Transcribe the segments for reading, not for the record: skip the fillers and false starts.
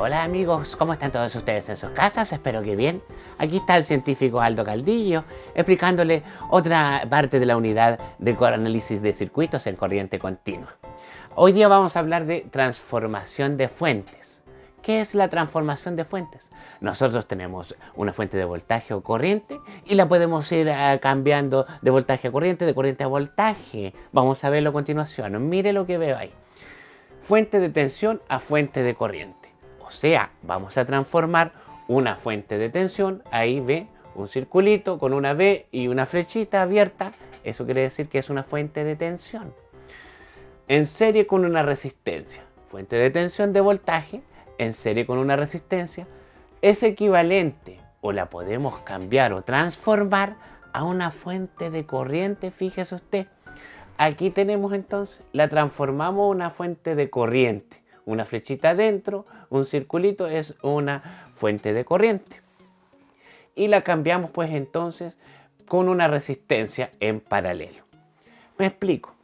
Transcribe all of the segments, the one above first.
Hola amigos, ¿cómo están todos ustedes en sus casas? Espero que bien. Aquí está el científico Aldo Caldillo explicándole otra parte de la unidad de análisis de circuitos en corriente continua. Hoy día vamos a hablar de transformación de fuentes. ¿Qué es la transformación de fuentes? Nosotros tenemos una fuente de voltaje o corriente y la podemos ir cambiando de voltaje a corriente, de corriente a voltaje. Vamos a verlo a continuación. Mire lo que veo ahí. Fuente de tensión a fuente de corriente. O sea, vamos a transformar una fuente de tensión, ahí ve un circulito con una V y una flechita abierta, eso quiere decir que es una fuente de tensión. En serie con una resistencia, fuente de tensión de voltaje, en serie con una resistencia, es equivalente o la podemos cambiar o transformar a una fuente de corriente, fíjese usted. Aquí tenemos entonces, la transformamos a una fuente de corriente. Una flechita adentro, un circulito es una fuente de corriente. Y la cambiamos pues entonces con una resistencia en paralelo. Me explico.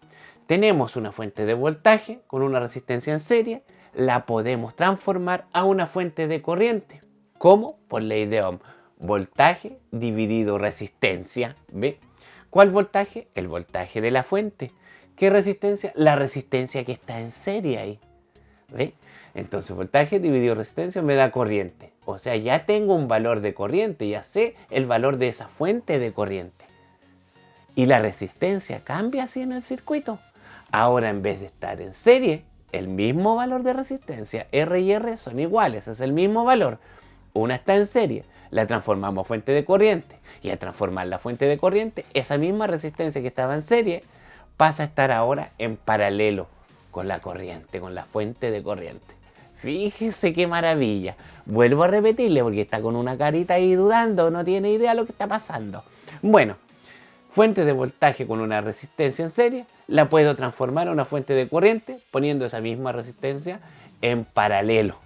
Tenemos una fuente de voltaje con una resistencia en serie. La podemos transformar a una fuente de corriente. ¿Cómo? Por ley de Ohm. Voltaje dividido resistencia. ¿Ve? ¿Cuál voltaje? El voltaje de la fuente. ¿Qué resistencia? La resistencia que está en serie ahí. ¿Ve? Entonces voltaje dividido resistencia me da corriente. O sea, ya tengo un valor de corriente, ya sé el valor de esa fuente de corriente. Y la resistencia cambia así en el circuito. Ahora en vez de estar en serie, el mismo valor de resistencia, R y R son iguales, es el mismo valor. Una está en serie, la transformamos a fuente de corriente. Y al transformar la fuente de corriente, esa misma resistencia que estaba en serie pasa a estar ahora en paralelo con la corriente, con la fuente de corriente. Fíjese qué maravilla. Vuelvo a repetirle porque está con una carita ahí dudando, no tiene idea de lo que está pasando. Bueno, fuente de voltaje con una resistencia en serie, la puedo transformar a una fuente de corriente poniendo esa misma resistencia en paralelo.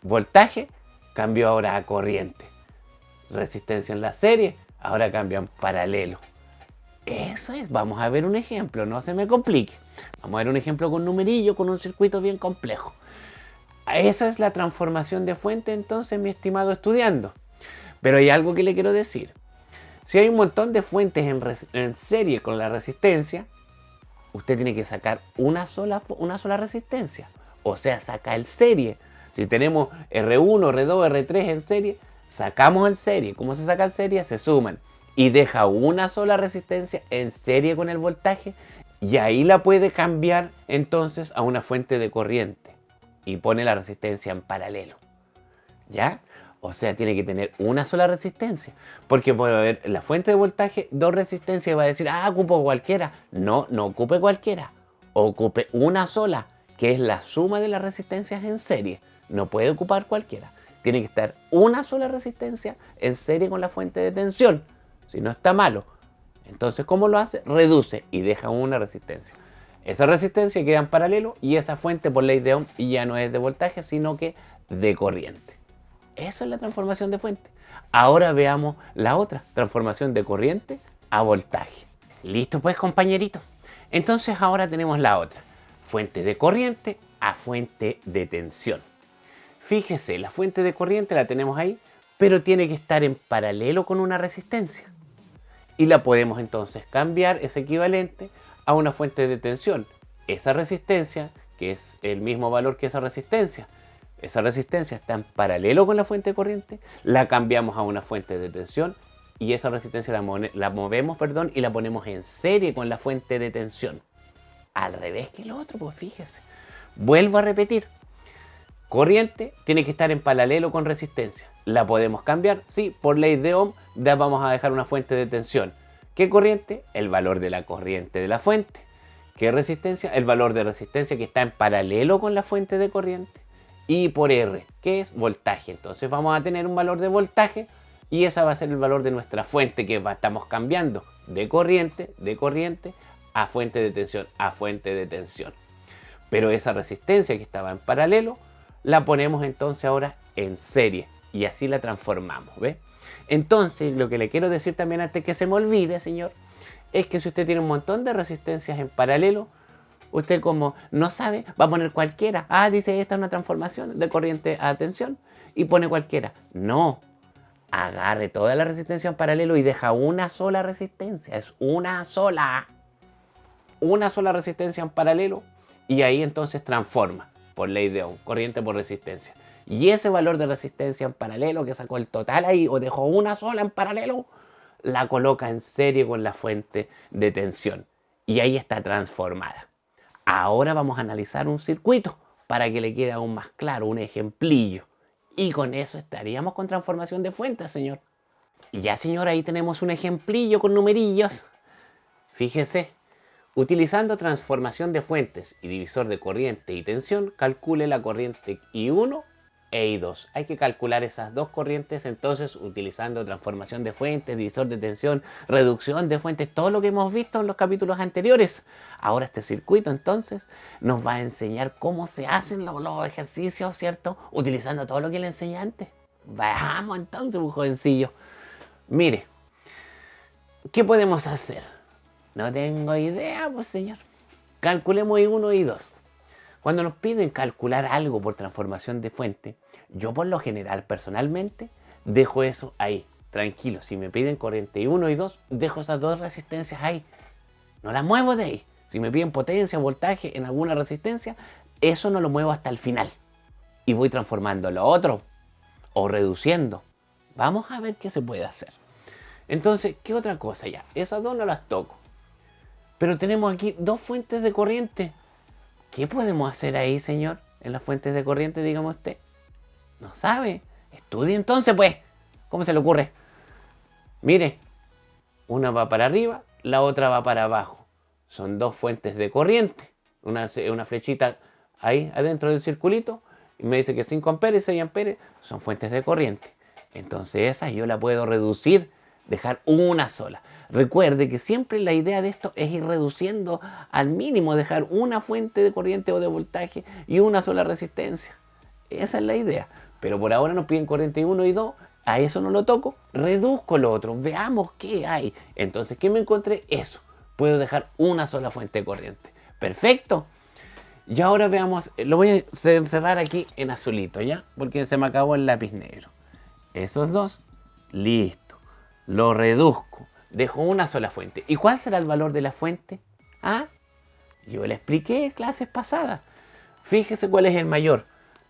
Voltaje cambió ahora a corriente. Resistencia en la serie, ahora cambia en paralelo. Eso es, vamos a ver un ejemplo, no se me complique. Vamos a ver un ejemplo con numerillo, con un circuito bien complejo. Esa es la transformación de fuente entonces, mi estimado estudiando. Pero hay algo que le quiero decir. Si hay un montón de fuentes en serie con la resistencia, usted tiene que sacar una sola resistencia. O sea, saca el serie. Si tenemos R1, R2, R3 en serie, sacamos el serie. ¿Cómo se saca el serie? Se suman. Y deja una sola resistencia en serie con el voltaje y ahí la puede cambiar entonces a una fuente de corriente y pone la resistencia en paralelo. ¿Ya? O sea, tiene que tener una sola resistencia. Porque puede haber la fuente de voltaje, dos resistencias y va a decir, ocupo cualquiera. No, no ocupe cualquiera. Ocupe una sola, que es la suma de las resistencias en serie. No puede ocupar cualquiera. Tiene que estar una sola resistencia en serie con la fuente de tensión. Si no está malo. Entonces, ¿cómo lo hace? Reduce y deja una resistencia. Esa resistencia queda en paralelo y esa fuente por ley de Ohm ya no es de voltaje, sino que de corriente. Eso es la transformación de fuente. Ahora veamos la otra, transformación de corriente a voltaje. ¿Listo pues, compañerito? Entonces ahora tenemos la otra, fuente de corriente a fuente de tensión. Fíjese, la fuente de corriente la tenemos ahí, pero tiene que estar en paralelo con una resistencia. Y la podemos entonces cambiar, ese equivalente, a una fuente de tensión. Esa resistencia, que es el mismo valor que esa resistencia está en paralelo con la fuente de corriente, la cambiamos a una fuente de tensión y esa resistencia la movemos y la ponemos en serie con la fuente de tensión. Al revés que el otro, pues fíjese. Vuelvo a repetir. Corriente tiene que estar en paralelo con resistencia. ¿La podemos cambiar? Sí, por ley de Ohm vamos a dejar una fuente de tensión. ¿Qué corriente? El valor de la corriente de la fuente. ¿Qué resistencia? El valor de resistencia que está en paralelo con la fuente de corriente. Y por R, ¿qué es? Voltaje. Entonces vamos a tener un valor de voltaje y ese va a ser el valor de nuestra fuente que estamos cambiando de corriente a fuente de tensión, Pero esa resistencia que estaba en paralelo la ponemos entonces ahora en serie y así la transformamos, ¿ve? Entonces, lo que le quiero decir también antes que se me olvide, señor, es que si usted tiene un montón de resistencias en paralelo, Usted como no sabe, va a poner cualquiera. Ah, dice, esta es una transformación de corriente a tensión y pone cualquiera. No, agarre toda la resistencia en paralelo y deja una sola resistencia. Es una sola resistencia en paralelo y ahí entonces transforma por ley de Ohm, corriente por resistencia. Y ese valor de resistencia en paralelo que sacó el total ahí o dejó una sola en paralelo, la coloca en serie con la fuente de tensión y ahí está transformada. Ahora vamos a analizar un circuito para que le quede aún más claro, un ejemplillo. Y con eso estaríamos con transformación de fuente, señor. Y ya, señor, ahí tenemos un ejemplillo con numerillos. Fíjese, utilizando transformación de fuentes y divisor de corriente y tensión, calcule la corriente I1 e I2. Hay que calcular esas dos corrientes entonces utilizando transformación de fuentes, divisor de tensión, reducción de fuentes, todo lo que hemos visto en los capítulos anteriores. Ahora este circuito entonces nos va a enseñar cómo se hacen los ejercicios, ¿cierto? Utilizando todo lo que le enseñé antes. Vamos entonces, un jovencillo. Mire, ¿qué podemos hacer? No tengo idea, pues señor. Calculemos I1 y I2. Cuando nos piden calcular algo por transformación de fuente, yo por lo general, personalmente, dejo eso ahí, tranquilo. Si me piden corriente I1 y I2, dejo esas dos resistencias ahí. No las muevo de ahí. Si me piden potencia, voltaje en alguna resistencia, eso no lo muevo hasta el final. Y voy transformando lo otro o reduciendo. Vamos a ver qué se puede hacer. Entonces, ¿qué otra cosa ya? Esas dos no las toco. Pero tenemos aquí dos fuentes de corriente. ¿Qué podemos hacer ahí, señor? En las fuentes de corriente, dígame usted. ¿No sabe? Estudie entonces, pues. ¿Cómo se le ocurre? Mire, una va para arriba, la otra va para abajo. Son dos fuentes de corriente. Una flechita ahí adentro del circulito. Y me dice que 5 amperes y 6 amperes son fuentes de corriente. Entonces esas yo la puedo reducir, dejar una sola. Recuerde que siempre la idea de esto es ir reduciendo al mínimo, dejar una fuente de corriente o de voltaje y una sola resistencia. Esa es la idea. Pero por ahora nos piden corriente 1 y 2, a eso no lo toco, reduzco lo otro, veamos qué hay. Entonces, ¿qué me encontré? Eso. Puedo dejar una sola fuente de corriente. Perfecto. Y ahora veamos, lo voy a cerrar aquí en azulito, ¿ya? Porque se me acabó el lápiz negro. Esos dos, listo. Lo reduzco. Dejo una sola fuente. ¿Y cuál será el valor de la fuente? ¿Ah? Yo le expliqué en clases pasadas. Fíjese cuál es el mayor.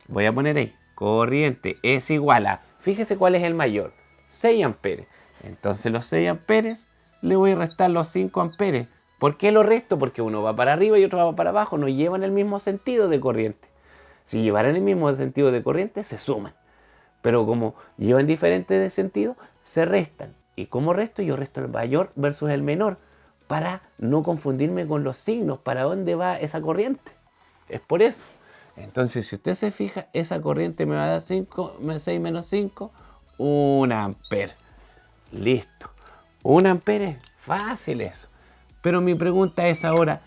Voy a poner ahí. Corriente es igual a... Fíjese cuál es el mayor. 6 amperes. Entonces los 6 amperes le voy a restar los 5 amperes. ¿Por qué lo resto? Porque uno va para arriba y otro va para abajo. No llevan el mismo sentido de corriente. Si llevaran el mismo sentido de corriente, se suman. Pero como llevan diferentes sentidos, se restan. ¿Y cómo resto? Yo resto el mayor versus el menor para no confundirme con los signos, para dónde va esa corriente. Es por eso. Entonces, si usted se fija, esa corriente me va a dar 6 menos 5, 1 amper. Listo. 1 amper es fácil eso. Pero mi pregunta es ahora,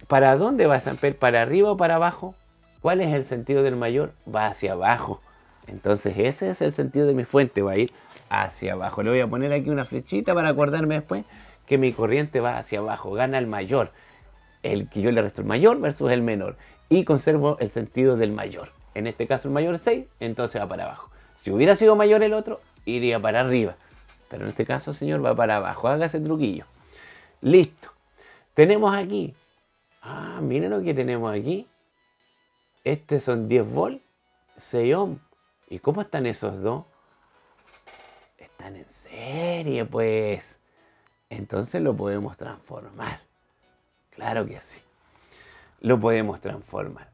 ¿para dónde va ese amper? ¿Para arriba o para abajo? ¿Cuál es el sentido del mayor? Va hacia abajo. Entonces ese es el sentido de mi fuente, va a ir hacia abajo. Le voy a poner aquí una flechita para acordarme después que mi corriente va hacia abajo, gana el mayor. El que yo le resto el mayor versus el menor. Y conservo el sentido del mayor. En este caso el mayor es 6, entonces va para abajo. Si hubiera sido mayor el otro, iría para arriba. Pero en este caso, señor, va para abajo. Haga ese truquillo. Listo. Tenemos aquí. Miren lo que tenemos aquí. Estos son 10 volts, 6 ohms. ¿Y cómo están esos dos? Están en serie, pues. Entonces lo podemos transformar. Claro que sí. Lo podemos transformar.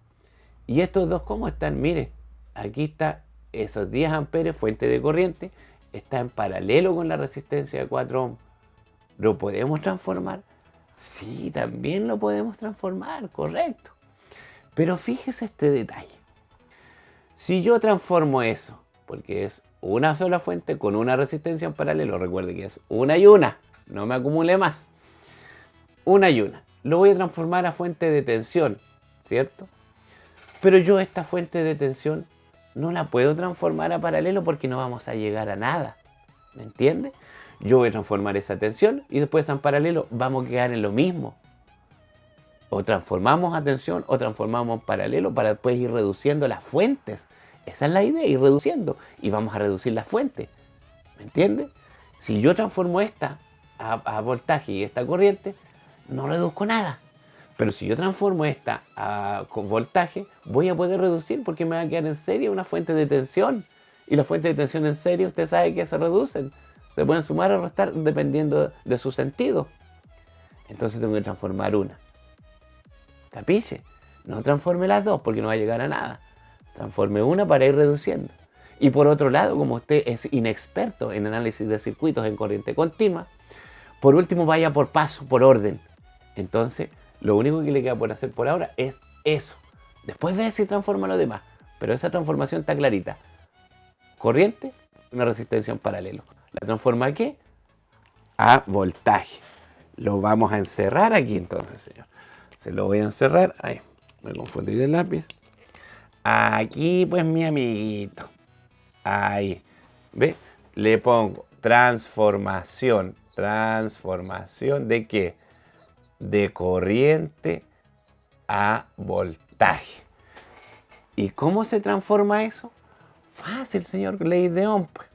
¿Y estos dos cómo están? Mire, aquí está esos 10 amperes, fuente de corriente. Está en paralelo con la resistencia de 4 ohms. ¿Lo podemos transformar? Sí, también lo podemos transformar, correcto. Pero fíjese este detalle. Si yo transformo eso, porque es una sola fuente con una resistencia en paralelo, recuerde que es una y una, no me acumule más. Una y una. Lo voy a transformar a fuente de tensión, ¿cierto? Pero yo esta fuente de tensión no la puedo transformar a paralelo porque no vamos a llegar a nada. ¿Me entiende? Yo voy a transformar esa tensión y después en paralelo vamos a quedar en lo mismo. O transformamos a tensión o transformamos en paralelo para después ir reduciendo las fuentes. Esa es la idea, ir reduciendo. Y vamos a reducir las fuentes. ¿Me entiendes? Si yo transformo esta a voltaje y esta a corriente, no reduzco nada. Pero si yo transformo esta con voltaje, voy a poder reducir porque me va a quedar en serie una fuente de tensión. Y las fuentes de tensión en serie, usted sabe que se reducen. Se pueden sumar o restar dependiendo de su sentido. Entonces tengo que transformar una. ¿Capiche? No transforme las dos porque no va a llegar a nada. Transforme una para ir reduciendo. Y por otro lado, como usted es inexperto en análisis de circuitos en corriente continua, por último vaya por paso, por orden. Entonces, lo único que le queda por hacer por ahora es eso. Después ve si transforma lo demás. Pero esa transformación está clarita. Corriente, una resistencia en paralelo. ¿La transforma a qué? A voltaje. Lo vamos a encerrar aquí entonces, señor. Se lo voy a encerrar. Ahí, me confundí del lápiz. Aquí, pues, mi amiguito. Ahí. ¿Ve? Le pongo transformación. ¿Transformación de qué? De corriente a voltaje. ¿Y cómo se transforma eso? Fácil, señor, ley de Ohm. Pues.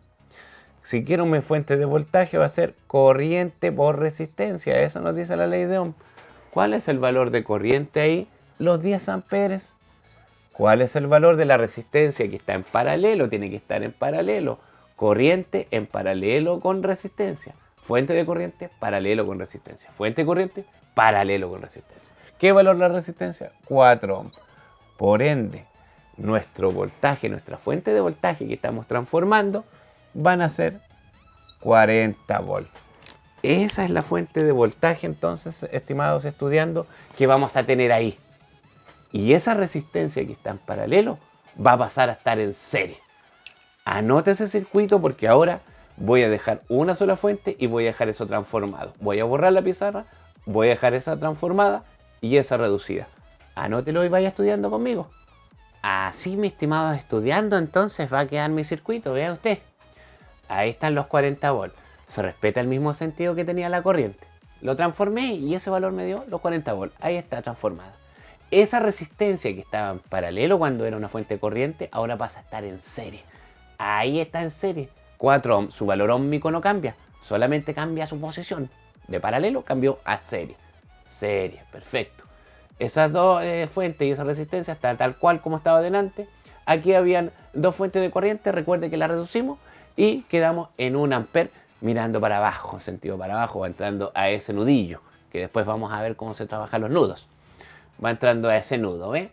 Si quiero mi fuente de voltaje va a ser corriente por resistencia. Eso nos dice la ley de Ohm. ¿Cuál es el valor de corriente ahí? Los 10 amperes. ¿Cuál es el valor de la resistencia que está en paralelo? Tiene que estar en paralelo. Corriente en paralelo con resistencia. Fuente de corriente, paralelo con resistencia. Fuente de corriente, paralelo con resistencia. ¿Qué valor la resistencia? 4 ohms. Por ende, nuestro voltaje, nuestra fuente de voltaje que estamos transformando, van a ser 40 volts. Esa es la fuente de voltaje, entonces, estimados estudiantes, que vamos a tener ahí. Y esa resistencia que está en paralelo va a pasar a estar en serie. Anote ese circuito porque ahora voy a dejar una sola fuente y voy a dejar eso transformado. Voy a borrar la pizarra, voy a dejar esa transformada y esa reducida. Anótelo y vaya estudiando conmigo. Así, mi estimado estudiando, entonces va a quedar mi circuito, vea usted. Ahí están los 40 volts. Se respeta el mismo sentido que tenía la corriente. Lo transformé y ese valor me dio los 40 volts. Ahí está transformada. Esa resistencia que estaba en paralelo cuando era una fuente de corriente, ahora pasa a estar en serie. Ahí está en serie. 4 ohms. Su valor óhmico no cambia. Solamente cambia su posición. De paralelo cambió a serie. Serie, perfecto. Esas dos fuentes y esa resistencia está tal cual como estaba delante. Aquí habían dos fuentes de corriente. Recuerde que la reducimos y quedamos en 1 amper mirando para abajo, sentido para abajo, va entrando a ese nudillo. Que después vamos a ver cómo se trabajan los nudos. Va entrando a ese nudo, ¿ve?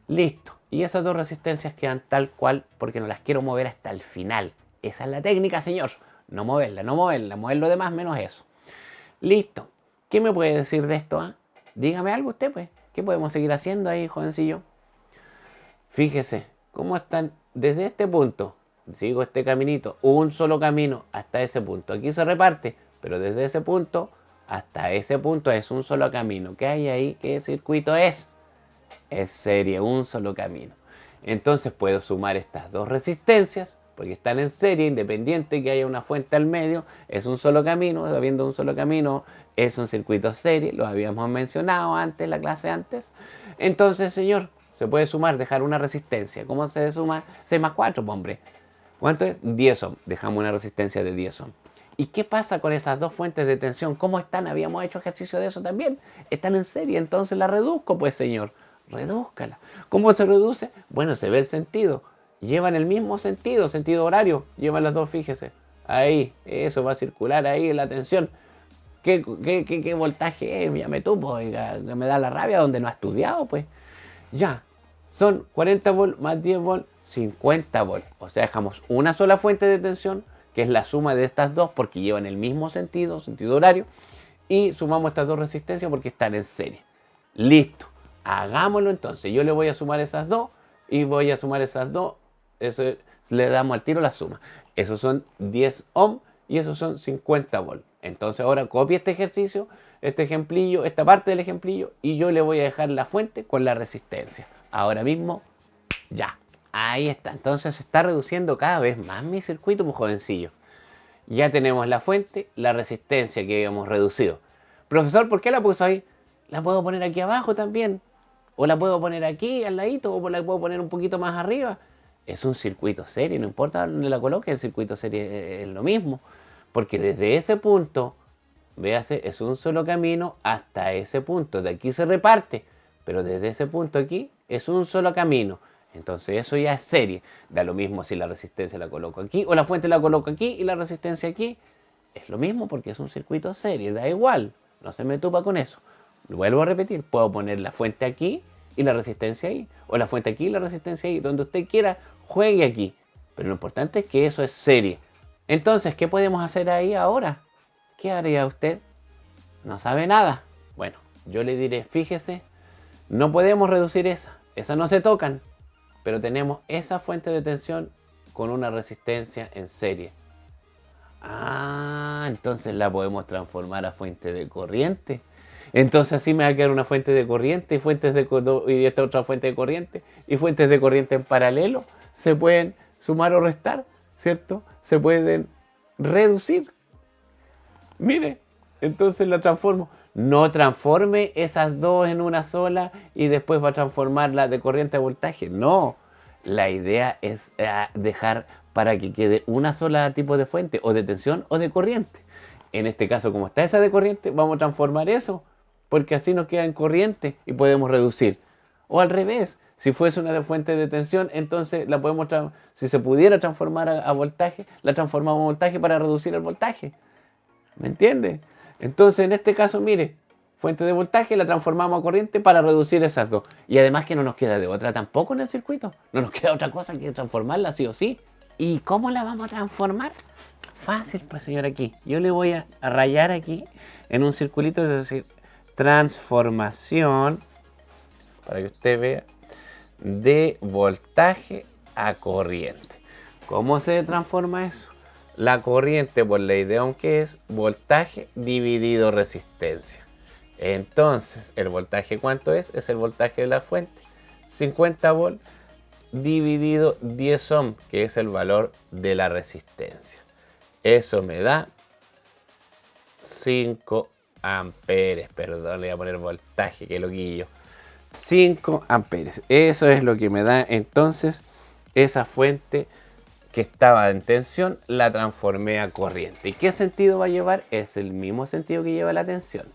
Listo. Y esas dos resistencias quedan tal cual porque no las quiero mover hasta el final. Esa es la técnica, señor. No moverla, no moverla. Mover lo demás menos eso. Listo. ¿Qué me puede decir de esto? Ah? Dígame algo usted, pues. ¿Qué podemos seguir haciendo ahí, jovencillo? Fíjese cómo están desde este punto. Sigo este caminito. Un solo camino hasta ese punto. Aquí se reparte, pero desde ese punto hasta ese punto es un solo camino. ¿Qué hay ahí? ¿Qué circuito es? Es serie, un solo camino. Entonces puedo sumar estas dos resistencias, porque están en serie, independiente que haya una fuente al medio, es un solo camino, habiendo un solo camino, es un circuito serie, lo habíamos mencionado antes, la clase antes. Entonces, señor, se puede sumar, dejar una resistencia. ¿Cómo se suma? 6 más 4, hombre. ¿Cuánto es? 10 ohms. Dejamos una resistencia de 10 ohms. ¿Y qué pasa con esas dos fuentes de tensión? ¿Cómo están? Habíamos hecho ejercicio de eso también. Están en serie, entonces la reduzco, pues, señor. Redúzcala. ¿Cómo se reduce? Bueno, se ve el sentido. Llevan el mismo sentido, sentido horario. Llevan las dos, fíjese. Ahí, eso va a circular ahí la tensión. ¿Qué voltaje es? Llame tú, pues, oiga, me da la rabia donde no ha estudiado, pues. Ya, son 40 volts más 10 volts, 50 volts. O sea, dejamos una sola fuente de tensión, que es la suma de estas dos, porque llevan el mismo sentido, sentido horario. Y sumamos estas dos resistencias porque están en serie. Listo. Hagámoslo entonces. Yo le voy a sumar esas dos y voy a sumar esas dos. Eso le damos al tiro la suma. Esos son 10 ohms y esos son 50 volts. Entonces ahora copie este ejercicio, este ejemplillo, esta parte del ejemplillo y yo le voy a dejar la fuente con la resistencia. Ahora mismo, ya. Ahí está. Entonces se está reduciendo cada vez más mi circuito, pues jovencillo. Ya tenemos la fuente, la resistencia que habíamos reducido. Profesor, ¿por qué la puso ahí? la puedo poner aquí abajo también. O la puedo poner aquí al ladito, o la puedo poner un poquito más arriba. Es un circuito serie, no importa dónde la coloque, el circuito serie es lo mismo. Porque desde ese punto, véase, es un solo camino hasta ese punto. De aquí se reparte, pero desde ese punto aquí es un solo camino. Entonces eso ya es serie. Da lo mismo si la resistencia la coloco aquí o la fuente la coloco aquí y la resistencia aquí. Es lo mismo porque es un circuito serie, da igual. No se me tupa con eso. Vuelvo a repetir, puedo poner la fuente aquí y la resistencia ahí. O la fuente aquí y la resistencia ahí. Donde usted quiera, juegue aquí. Pero lo importante es que eso es serie. Entonces, ¿qué podemos hacer ahí ahora? ¿Qué haría usted? No sabe nada. Bueno, yo le diré, fíjese, no podemos reducir esa. Esas no se tocan. Pero tenemos esa fuente de tensión con una resistencia en serie. Ah, entonces la podemos transformar a fuente de corriente. Entonces así me va a quedar una fuente de corriente y esta otra fuente de corriente y fuentes de corriente en paralelo. Se pueden sumar o restar, ¿cierto? Se pueden reducir. Mire, entonces la transformo. No transforme esas dos en una sola y después va a transformarla de corriente a voltaje. No, la idea es dejar para que quede una sola tipo de fuente, o de tensión o de corriente. En este caso, como está esa de corriente, vamos a transformar eso, porque así nos queda en corriente y podemos reducir. O al revés, si fuese una de fuente de tensión, entonces la podemos si se pudiera transformar a voltaje, la transformamos a voltaje para reducir el voltaje. ¿Me entiende? Entonces, en este caso, mire, fuente de voltaje la transformamos a corriente para reducir esas dos. Y además que no nos queda de otra tampoco en el circuito. No nos queda otra cosa que transformarla sí o sí. ¿Y cómo la vamos a transformar? Fácil, pues señor, aquí. Yo le voy a rayar aquí en un circulito, es decir, transformación, para que usted vea, de voltaje a corriente. ¿Cómo se transforma eso? La corriente, por ley de Ohm, que es voltaje dividido resistencia. Entonces, ¿el voltaje cuánto es? Es el voltaje de la fuente. 50 volts dividido 10 ohm, que es el valor de la resistencia. Eso me da 5 amperes. Perdón, le voy a poner voltaje, que loquillo. 5 amperes. Eso es lo que me da entonces esa fuente que estaba en tensión, la transformé a corriente. ¿Y qué sentido va a llevar? Es el mismo sentido que lleva la tensión.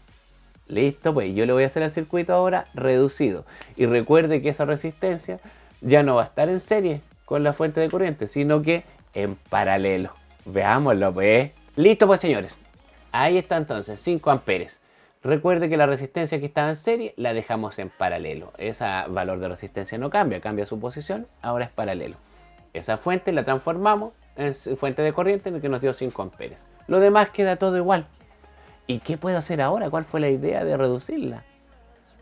Listo, pues yo le voy a hacer el circuito ahora reducido. Y recuerde que esa resistencia ya no va a estar en serie con la fuente de corriente, sino que en paralelo. Veámoslo, pues. Listo, pues señores. Ahí está entonces, 5 amperes. Recuerde que la resistencia que estaba en serie la dejamos en paralelo. Ese valor de resistencia no cambia, cambia su posición, ahora es paralelo. Esa fuente la transformamos en fuente de corriente en el que nos dio 5 amperes. Lo demás queda todo igual. ¿Y qué puedo hacer ahora? ¿Cuál fue la idea de reducirla?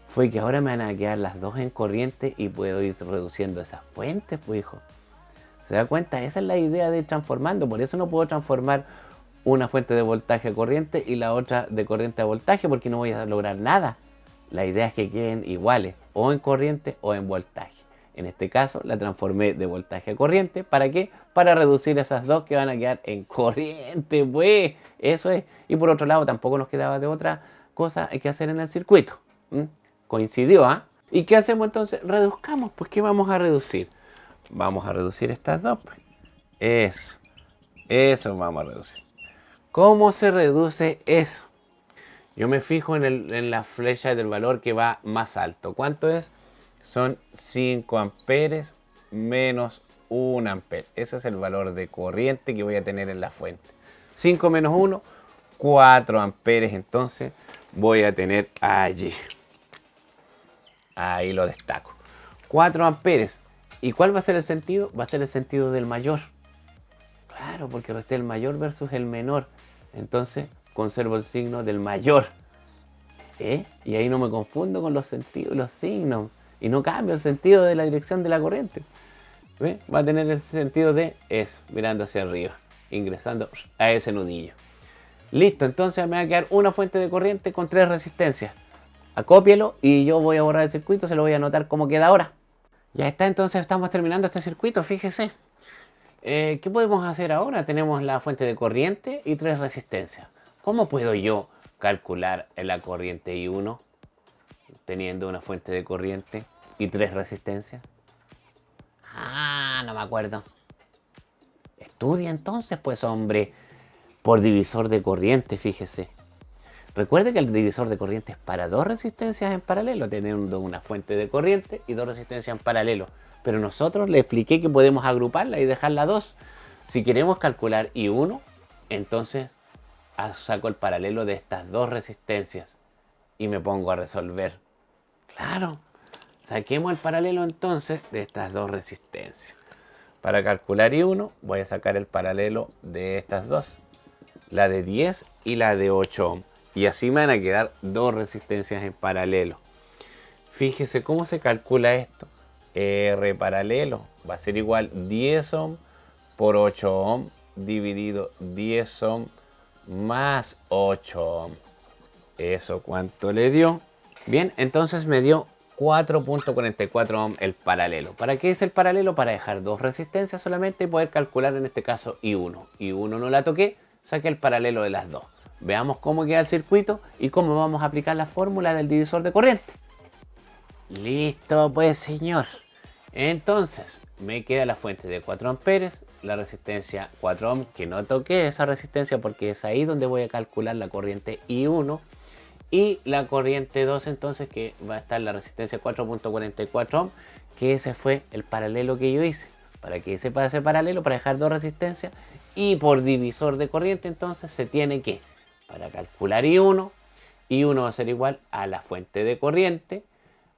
Fue que ahora me van a quedar las dos en corriente y puedo ir reduciendo esas fuentes, pues hijo. ¿Se da cuenta? Esa es la idea de ir transformando. Por eso no puedo transformar una fuente de voltaje a corriente y la otra de corriente a voltaje, porque no voy a lograr nada. La idea es que queden iguales, o en corriente o en voltaje. En este caso la transformé de voltaje a corriente. ¿Para qué? Para reducir esas dos que van a quedar en corriente, pues. Eso es. Y por otro lado tampoco nos quedaba de otra cosa que hacer en el circuito. Coincidió, ¿ah? ¿Y qué hacemos entonces? Reduzcamos. Pues ¿qué vamos a reducir? Vamos a reducir estas dos, pues. Eso vamos a reducir. ¿Cómo se reduce eso? Yo me fijo en la flecha del valor que va más alto. ¿Cuánto es? Son 5 amperes menos 1 amper. Ese es el valor de corriente que voy a tener en la fuente. 5 menos 1, 4 amperes entonces voy a tener allí. Ahí lo destaco. 4 amperes. ¿Y cuál va a ser el sentido? Va a ser el sentido del mayor. Claro, porque resté el mayor versus el menor. Entonces conservo el signo del mayor. Y ahí no me confundo con los sentidos, los signos. Y no cambio el sentido de la dirección de la corriente. ¿Ve? Va a tener el sentido de eso, mirando hacia arriba, ingresando a ese nudillo. Listo, entonces me va a quedar una fuente de corriente con 3 resistencias. Acópielo y yo voy a borrar el circuito, se lo voy a anotar cómo queda ahora. Ya está, entonces estamos terminando este circuito, fíjese. ¿Qué podemos hacer ahora? Tenemos la fuente de corriente y 3 resistencias. ¿Cómo puedo yo calcular la corriente I1? teniendo una fuente de corriente y 3 resistencias? Ah, no me acuerdo. Estudia entonces, pues hombre, por divisor de corriente, fíjese. Recuerde que el divisor de corriente es para 2 resistencias en paralelo, teniendo una fuente de corriente y 2 resistencias en paralelo. Pero nosotros le expliqué que podemos agruparla y dejarla 2. Si queremos calcular I1, entonces saco el paralelo de estas 2 resistencias y me pongo a resolver. Claro, saquemos el paralelo entonces de estas 2 resistencias. Para calcular I1 voy a sacar el paralelo de estas 2, la de 10 y la de 8 ohm. Y así me van a quedar 2 resistencias en paralelo. Fíjese cómo se calcula esto. R paralelo va a ser igual 10 ohm por 8 ohm dividido 10 ohm más 8 ohm. ¿Eso cuánto le dio? Bien, entonces me dio 4.44 ohm el paralelo. ¿Para qué es el paralelo? Para dejar 2 resistencias solamente y poder calcular en este caso I1. I1 no la toqué, saqué el paralelo de las 2. Veamos cómo queda el circuito y cómo vamos a aplicar la fórmula del divisor de corriente. Listo, pues señor. Entonces, me queda la fuente de 4 amperes, la resistencia 4 ohm, que no toqué esa resistencia porque es ahí donde voy a calcular la corriente I1. Y la corriente 2 entonces, que va a estar la resistencia 4.44 ohm, que ese fue el paralelo que yo hice. ¿Para qué hice para ese paralelo? Para dejar 2 resistencias. Y por divisor de corriente entonces se tiene que, para calcular I1 va a ser igual a la fuente de corriente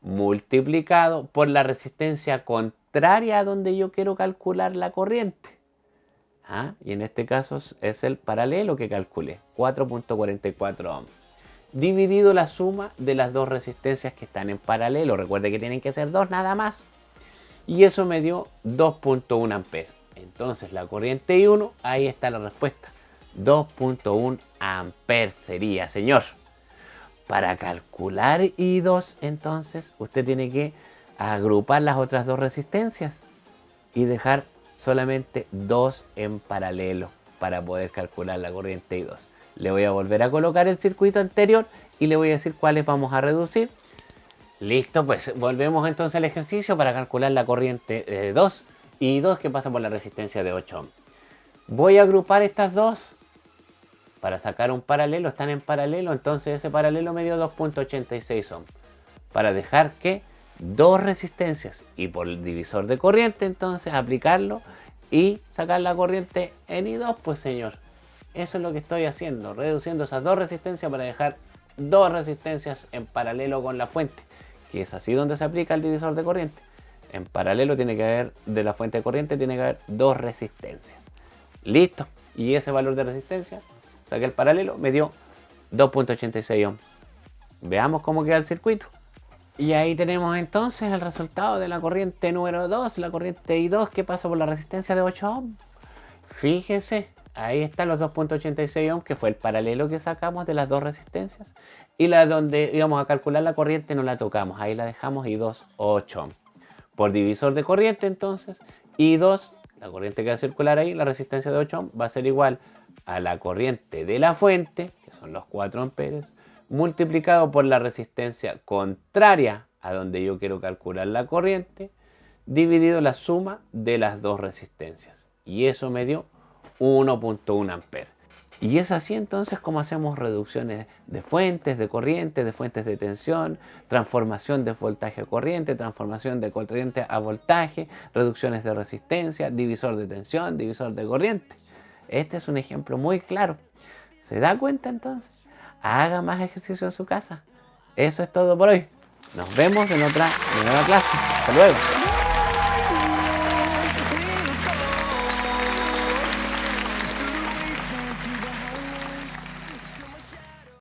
multiplicado por la resistencia contraria a donde yo quiero calcular la corriente. Y en este caso es el paralelo que calculé, 4.44 ohm. Dividido la suma de las 2 resistencias que están en paralelo. Recuerde que tienen que ser 2 nada más. Y eso me dio 2.1 amperes. Entonces la corriente I1, ahí está la respuesta. 2.1 amperes sería, señor. Para calcular I2, entonces, usted tiene que agrupar las otras 2 resistencias y dejar solamente 2 en paralelo para poder calcular la corriente I2. Le voy a volver a colocar el circuito anterior y le voy a decir cuáles vamos a reducir. Listo, pues volvemos entonces al ejercicio para calcular la corriente 2 y 2 que pasa por la resistencia de 8 ohm. Voy a agrupar estas 2 para sacar un paralelo, están en paralelo, entonces ese paralelo me dio 2.86 ohm. Para dejar que 2 resistencias y por el divisor de corriente entonces aplicarlo y sacar la corriente en I2, pues señor. Eso es lo que estoy haciendo, reduciendo esas 2 resistencias para dejar 2 resistencias en paralelo con la fuente, que es así donde se aplica el divisor de corriente. En paralelo tiene que haber, de la fuente de corriente tiene que haber 2 resistencias. Listo. Y ese valor de resistencia, saqué el paralelo, me dio 2.86 ohm. Veamos cómo queda el circuito. Y ahí tenemos entonces el resultado de la corriente número 2, la corriente I2 que pasa por la resistencia de 8 ohm. Fíjese. Ahí están los 2.86 ohm, que fue el paralelo que sacamos de las 2 resistencias. Y la donde íbamos a calcular la corriente no la tocamos. Ahí la dejamos I2, 8 ohm. Por divisor de corriente entonces, I2, la corriente que va a circular ahí, la resistencia de 8 ohm, va a ser igual a la corriente de la fuente, que son los 4 amperes, multiplicado por la resistencia contraria a donde yo quiero calcular la corriente, dividido la suma de las 2 resistencias. Y eso me dio 1.1 amperes. Y es así entonces como hacemos reducciones de fuentes de corriente, de fuentes de tensión, transformación de voltaje a corriente, transformación de corriente a voltaje, reducciones de resistencia, divisor de tensión, divisor de corriente. Este es un ejemplo muy claro. ¿Se da cuenta entonces? Haga más ejercicio en su casa. Eso es todo por hoy. Nos vemos en otra nueva clase. Hasta luego.